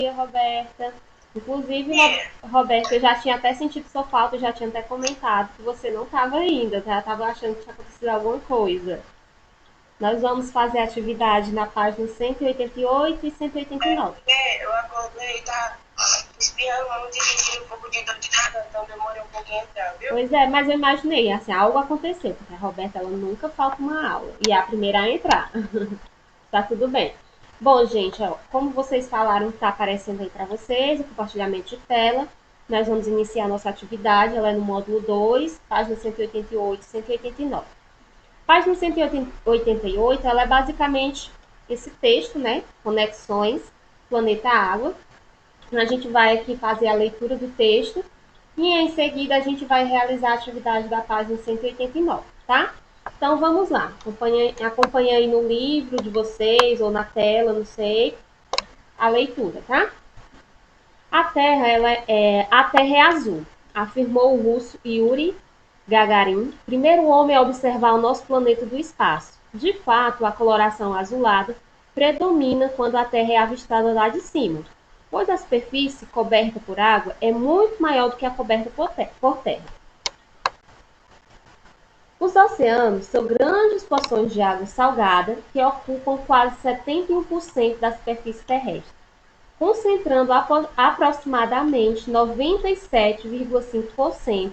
dia, Roberta. Inclusive, Roberta, eu já tinha até sentido sua falta, eu já tinha até comentado que você não estava ainda, tá? Eu estava achando que tinha acontecido alguma coisa. Nós vamos fazer atividade na página 188 e 189. Eu acordei, tá espirrando muito e sentindo um pouco de dor de garganta, então demorei um pouquinho a entrar, viu? Pois é, mas eu imaginei, assim, algo aconteceu, porque a Roberta, ela nunca falta uma aula. E é a primeira a entrar. Tá tudo bem. Bom, gente, ó, como vocês falaram, tá aparecendo aí para vocês o compartilhamento de tela. Nós vamos iniciar a nossa atividade, ela é no módulo 2, página 188 e 189. Página 188, ela é basicamente esse texto, né? Conexões, planeta Água. A gente vai aqui fazer a leitura do texto e em seguida a gente vai realizar a atividade da página 189, tá? Então vamos lá, acompanha aí no livro de vocês ou na tela, não sei, a leitura, tá? A Terra é azul, afirmou o russo Yuri Gagarin, primeiro homem a observar o nosso planeta do espaço. De fato, a coloração azulada predomina quando a Terra é avistada lá de cima, pois a superfície coberta por água é muito maior do que a coberta por terra. Os oceanos são grandes porções de água salgada que ocupam quase 71% da superfície terrestre, concentrando aproximadamente 97,5%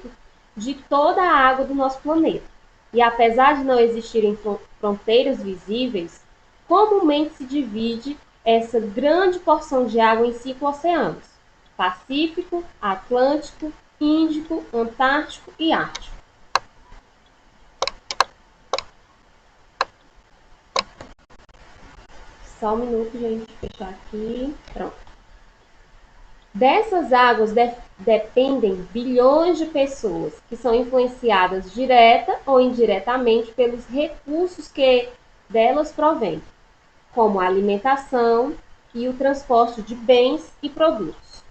de toda a água do nosso planeta. E apesar de não existirem fronteiras visíveis, comumente se divide essa grande porção de água em 5 oceanos: Pacífico, Atlântico, Índico, Antártico e Ártico. Só um minuto, gente, fechar aqui. Pronto. Dessas águas dependem bilhões de pessoas, que são influenciadas direta ou indiretamente pelos recursos que delas provêm, como a alimentação e o transporte de bens e produtos.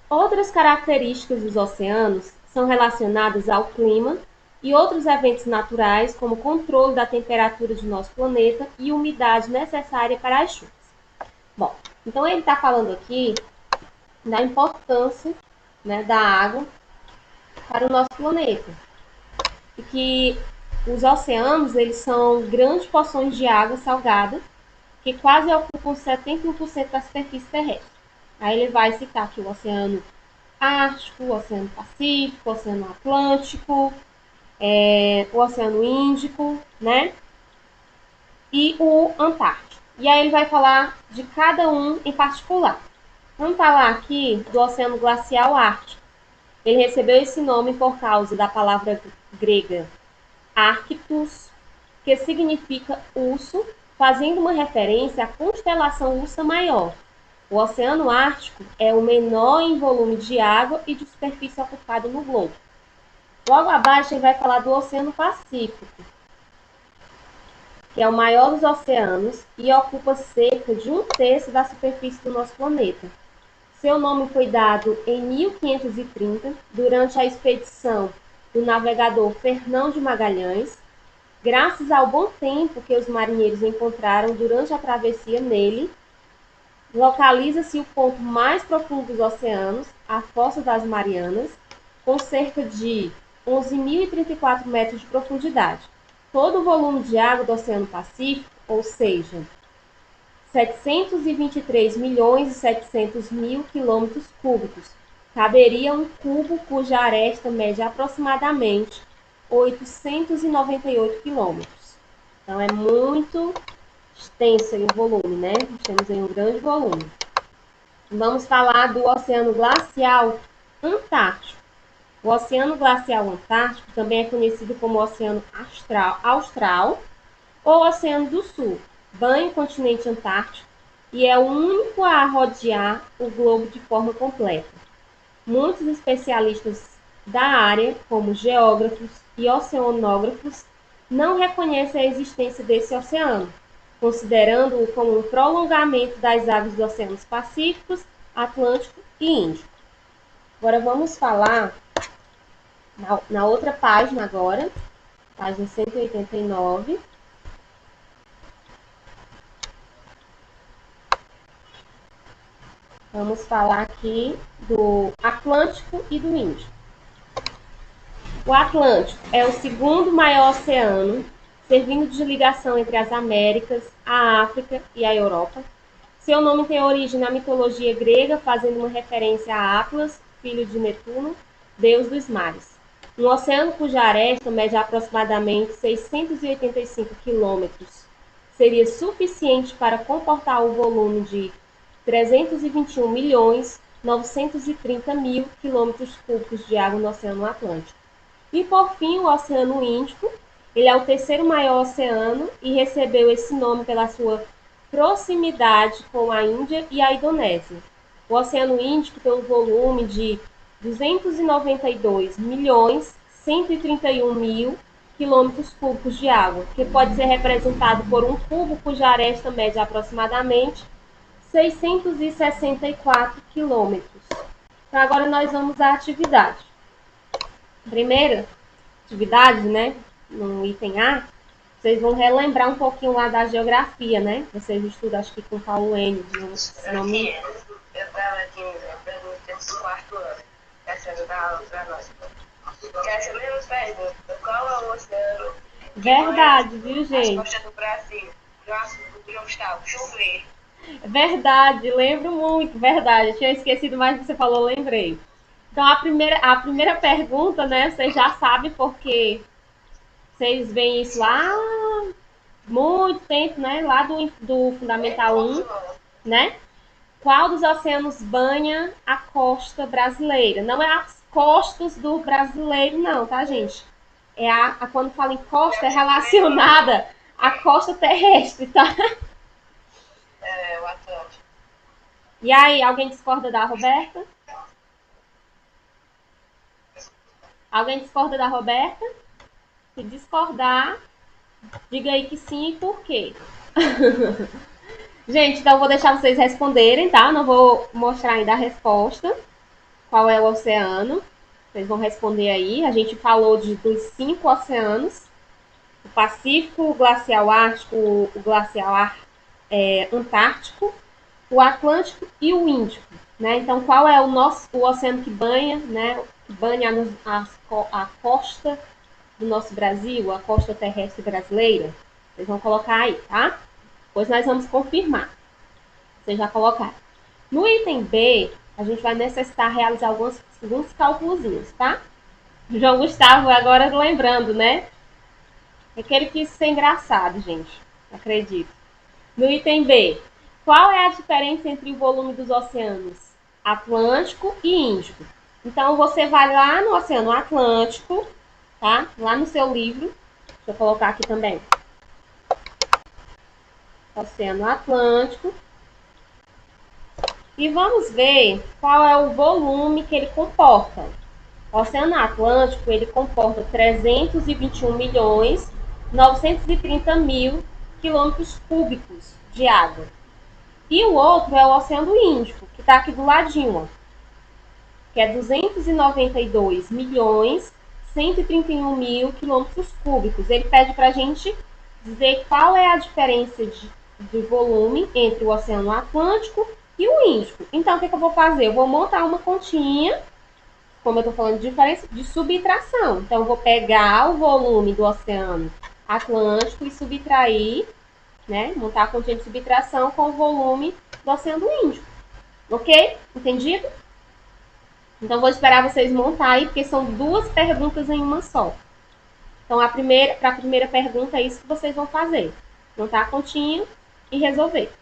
Outras características dos oceanos são relacionadas ao clima e outros eventos naturais, como o controle da temperatura de nosso planeta e umidade necessária para as chuvas. Bom, então ele está falando aqui da importância, né, da água para o nosso planeta. E que os oceanos, eles são grandes porções de água salgada que quase ocupam 71% da superfície terrestre. Aí ele vai citar aqui o Oceano Ártico, o Oceano Pacífico, o Oceano Atlântico, o Oceano Índico, né? E o Antártico. E aí ele vai falar de cada um em particular. Vamos falar aqui do Oceano Glacial Ártico. Ele recebeu esse nome por causa da palavra grega Arctos, que significa urso, fazendo uma referência à constelação Ursa Maior. O Oceano Ártico é o menor em volume de água e de superfície ocupada no globo. Logo abaixo ele vai falar do Oceano Pacífico, que é o maior dos oceanos e ocupa cerca de 1/3 da superfície do nosso planeta. Seu nome foi dado em 1530, durante a expedição do navegador Fernão de Magalhães, graças ao bom tempo que os marinheiros encontraram durante a travessia nele. Localiza-se o ponto mais profundo dos oceanos, a Fossa das Marianas, com cerca de 11.034 metros de profundidade. Todo o volume de água do Oceano Pacífico, ou seja, 723.700.000 quilômetros cúbicos, caberia um cubo cuja aresta mede aproximadamente 898 quilômetros. Então é muito extenso aí o volume, né? Temos aí um grande volume. Vamos falar do Oceano Glacial Antártico. O Oceano Glacial Antártico também é conhecido como Oceano Austral ou Oceano do Sul, banha o continente antártico e é o único a rodear o globo de forma completa. Muitos especialistas da área, como geógrafos e oceanógrafos, não reconhecem a existência desse oceano, considerando-o como um prolongamento das águas dos oceanos Pacíficos, Atlântico e Índico. Agora vamos falar na outra página agora, página 189. Vamos falar aqui do Atlântico e do Índico. O Atlântico é o segundo maior oceano, servindo de ligação entre as Américas, a África e a Europa. Seu nome tem origem na mitologia grega, fazendo uma referência a Atlas, filho de Netuno, deus dos mares. Um oceano cuja aresta mede aproximadamente 685 quilômetros seria suficiente para comportar o volume de 321.930.000 quilômetros cúbicos de água no Oceano Atlântico. E, por fim, o Oceano Índico. Ele é o terceiro maior oceano e recebeu esse nome pela sua proximidade com a Índia e a Indonésia. O Oceano Índico tem um volume de 292.131.000 quilômetros cúbicos de água, que pode ser representado por um cubo cuja aresta mede aproximadamente 664 quilômetros. Então, agora nós vamos à atividade. Primeira atividade, né, no item A, vocês vão relembrar um pouquinho lá da geografia, né? Vocês estudam, acho que com Paulo N. Eu estava aqui na pergunta do quarto ano. Essa é da aula para nós. Essa mesma pergunta. Qual é o oceano? Verdade, viu, gente? A costa do Brasil. Gustavo, chover. Verdade, lembro muito, verdade. Eu tinha esquecido, mas você falou, lembrei. Então, a primeira pergunta, né, vocês já sabem porque vocês veem isso lá muito tempo, né, lá do Fundamental 1, né? Qual dos oceanos banha a costa brasileira? Não é as costas do brasileiro, não, tá, gente? É quando fala em costa, é relacionada à costa terrestre, tá? É, o Atlântico. E aí, alguém discorda da Roberta? Alguém discorda da Roberta? Se discordar, diga aí que sim e por quê. Gente, então eu vou deixar vocês responderem, tá? Não vou mostrar ainda a resposta. Qual é o oceano? Vocês vão responder aí. A gente falou dos 5 oceanos. O Pacífico, o Glacial Ártico, o Glacial Antártico, o Atlântico e o Índico. Né? Então, qual é o oceano que banha, né? Que banha a costa do nosso Brasil, a costa terrestre brasileira? Vocês vão colocar aí, tá? Depois nós vamos confirmar. Vocês já colocaram. No item B, a gente vai necessitar realizar alguns cálculos, tá? O João Gustavo agora lembrando, né? É que ele quis ser engraçado, gente. Acredito. No item B, qual é a diferença entre o volume dos oceanos Atlântico e Índico? Então, você vai lá no Oceano Atlântico, tá? Lá no seu livro. Deixa eu colocar aqui também. Oceano Atlântico. E vamos ver qual é o volume que ele comporta. O Oceano Atlântico, ele comporta 321.930.000 quilômetros cúbicos de água. E o outro é o Oceano Índico, que está aqui do ladinho, ó, que é 292.131.000 quilômetros cúbicos. Ele pede para a gente dizer qual é a diferença de volume entre o Oceano Atlântico e o Índico. Então, o que eu vou fazer? Eu vou montar uma continha, como eu estou falando de diferença, de subtração. Então, eu vou pegar o volume do Oceano Atlântico e subtrair, né? Montar a continha de subtração com o volume do Oceano Índico. Ok? Entendido? Então, vou esperar vocês montar aí, porque são 2 perguntas em uma só. Então, para a primeira pergunta, é isso que vocês vão fazer. Montar a continha e resolver.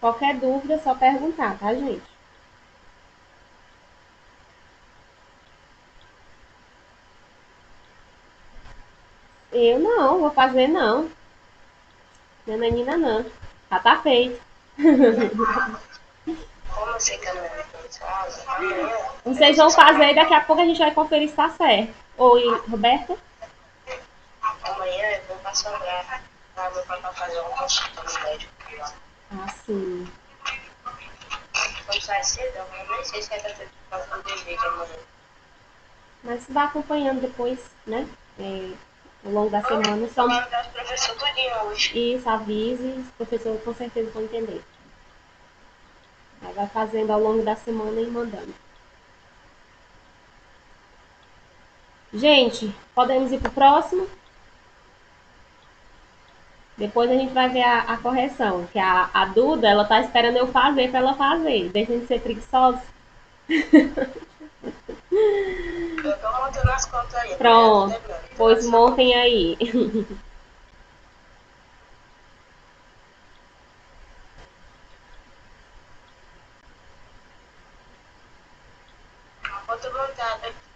Qualquer dúvida, é só perguntar, tá, gente? Eu não, vou fazer não. Minha menina não. Já tá feito. Como eu sei que amanhã Vocês vão fazer e daqui a pouco a gente vai conferir se tá certo. Oi, Roberta? amanhã eu vou pra Sobrar para meu pai fazer uma consulta no médico. Ah, sim. Quando sai cedo, eu nem sei se é da fazer o dever de amanhã. Mas vai acompanhando depois, né? Ao longo da semana. Só mandar os professores tudinho hoje. Isso, avise, os professores com certeza vão entender. Aí vai fazendo ao longo da semana e mandando. Gente, podemos ir pro próximo? Depois a gente vai ver a correção, que a Duda, ela tá esperando eu fazer para ela fazer. Deixem de ser preguiçosos. Eu tô montando as contas aí. Pronto, pois montem aí. Conta montada.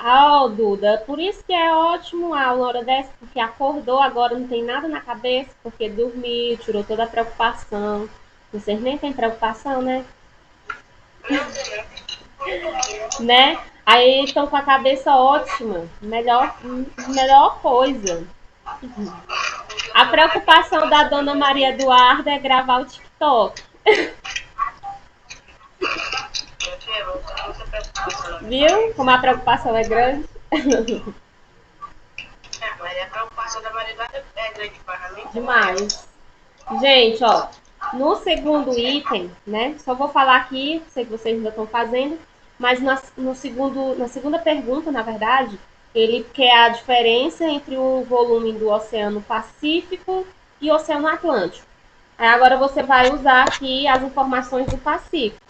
Ah, Duda, por isso que é ótimo a hora dessa, porque acordou agora, não tem nada na cabeça, porque dormiu, tirou toda a preocupação. Vocês nem têm preocupação, né? Né? Aí estão com a cabeça ótima. Melhor coisa. A preocupação da dona Maria Eduarda é gravar o TikTok. Viu? Como a preocupação é grande. Mas a preocupação da Maria Eduarda é grande para mim. Demais. Gente, ó, no segundo item, né? Só vou falar aqui, sei que vocês ainda estão fazendo, mas na segunda pergunta, na verdade, ele quer a diferença entre o volume do Oceano Pacífico e o Oceano Atlântico. Aí agora você vai usar aqui as informações do Pacífico,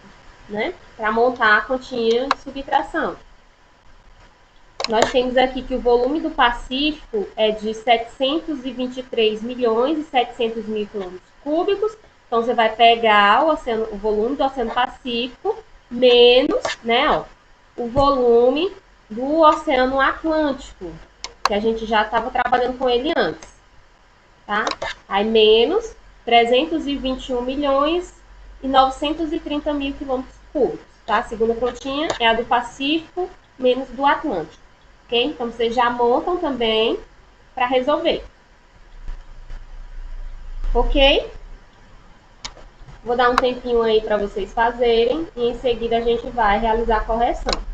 né? Para montar a continha de subtração. Nós temos aqui que o volume do Pacífico é de 723 milhões e 700 mil quilômetros cúbicos. Então, você vai pegar o volume do Oceano Pacífico menos, né, ó, o volume do Oceano Atlântico, que a gente já estava trabalhando com ele antes, tá? Aí, menos 321 milhões e 930 mil quilômetros cúbicos, tá? A segunda continha é a do Pacífico menos do Atlântico. Ok? Então, vocês já montam também para resolver. Ok? Vou dar um tempinho aí para vocês fazerem e em seguida a gente vai realizar a correção.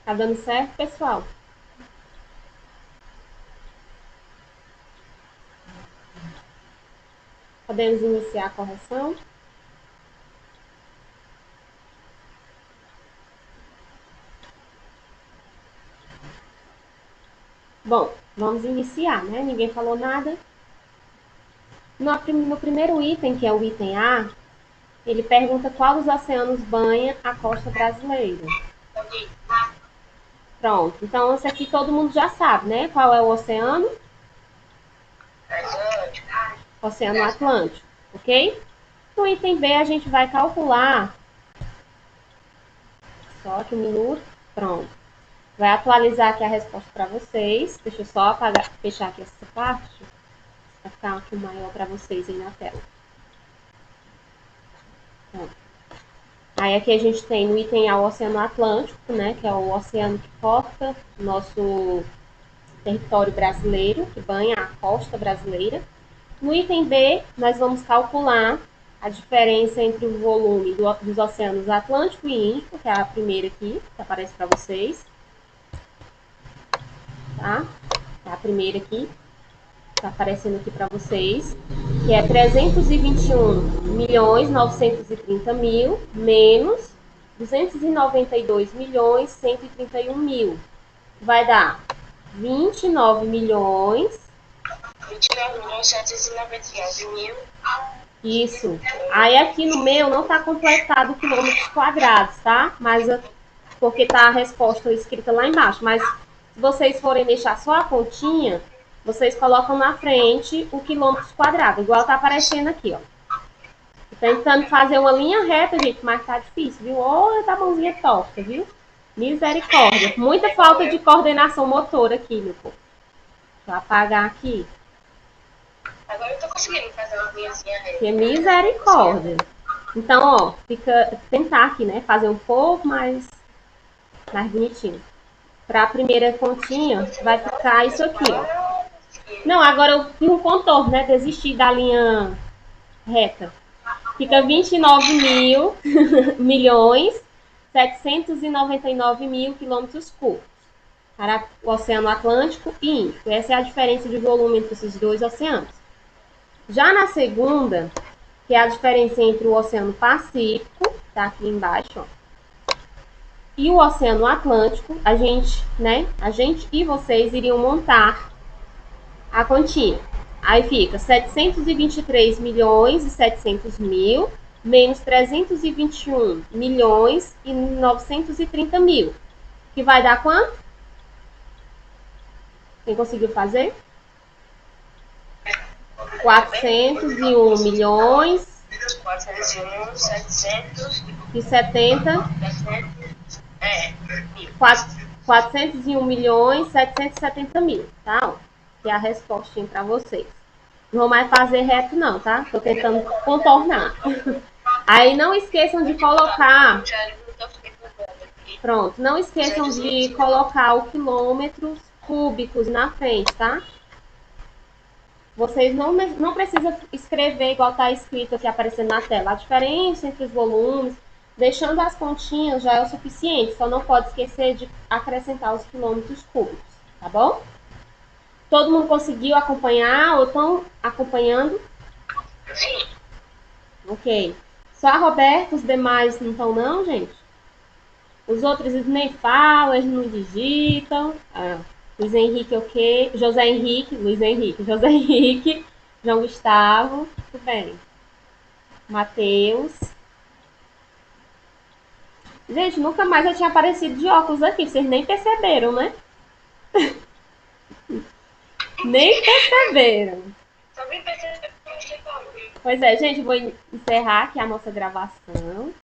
Tá dando certo, pessoal? Podemos iniciar a correção? Bom, vamos iniciar, né? Ninguém falou nada. No primeiro item, que é o item A, ele pergunta qual dos oceanos banha a costa brasileira. Pronto, então esse aqui todo mundo já sabe, né? Qual é o oceano? Oceano Atlântico, ok? No item B a gente vai calcular. Só aqui um minuto. Pronto. Vai atualizar aqui a resposta para vocês. Deixa eu só fechar aqui essa parte. Vai ficar aqui maior para vocês aí na tela. Pronto. Aí aqui a gente tem no item A o Oceano Atlântico, né? Que é o oceano que corta nosso território brasileiro, que banha a costa brasileira. No item B, nós vamos calcular a diferença entre o volume dos oceanos Atlântico e Índico, que é a primeira aqui, que aparece para vocês. Tá? É a primeira aqui, tá aparecendo aqui para vocês, que é 321 milhões 930 mil menos 292 milhões 131 mil. Vai dar 29 milhões 799 mil. Isso. Aí aqui no meu não tá completado quilômetros quadrados, tá? Mas porque tá a resposta escrita lá embaixo. Mas se vocês forem deixar só a continha, vocês colocam na frente o quilômetros quadrados, igual tá aparecendo aqui, ó. Tentando fazer uma linha reta, gente, mas tá difícil, viu? Olha, tá a mãozinha torta, viu? Misericórdia. Muita falta de coordenação motora aqui, meu povo. Vou apagar aqui. Agora eu tô conseguindo fazer uma linhazinha reta. Que misericórdia. Então, ó, fica tentar aqui, né? Fazer um pouco mais bonitinho. Para a primeira continha, vai ficar isso aqui, ó. Não, agora eu fiz um contorno, né? Desistir da linha reta. Fica 29 mil milhões 799 mil quilômetros cúbicos para o Oceano Atlântico e Índico. Essa é a diferença de volume entre esses dois oceanos. Já na segunda, que é a diferença entre o Oceano Pacífico, tá aqui embaixo, ó, e o Oceano Atlântico, a gente e vocês iriam montar a continha. Aí fica 723 milhões e 700 mil menos 321 milhões e 930 mil. Que vai dar quanto? Quem conseguiu fazer? 401 milhões 401, 700 e 70 mil. 401 milhões 770 mil, tá? Ó, que é a respostinha para vocês. Não vou mais fazer reto não, tá? Tô tentando contornar. Aí não esqueçam de colocar... Pronto, não esqueçam de colocar o quilômetros cúbicos na frente, tá? Vocês não precisam escrever igual tá escrito aqui aparecendo na tela. A diferença entre os volumes, deixando as pontinhas já é o suficiente. Só não pode esquecer de acrescentar os quilômetros cúbicos, tá bom? Todo mundo conseguiu acompanhar ou estão acompanhando? Sim. Ok. Só a Roberta, os demais não estão não, gente? Os outros eles nem falam, eles não digitam. Luiz Henrique, ok. José Henrique, Luiz Henrique, José Henrique, João Gustavo, tudo bem. Matheus. Gente, nunca mais eu tinha aparecido de óculos aqui, vocês nem perceberam, né? Nem perceberam. Só vim perceber que eu Pois é, gente, vou encerrar aqui a nossa gravação.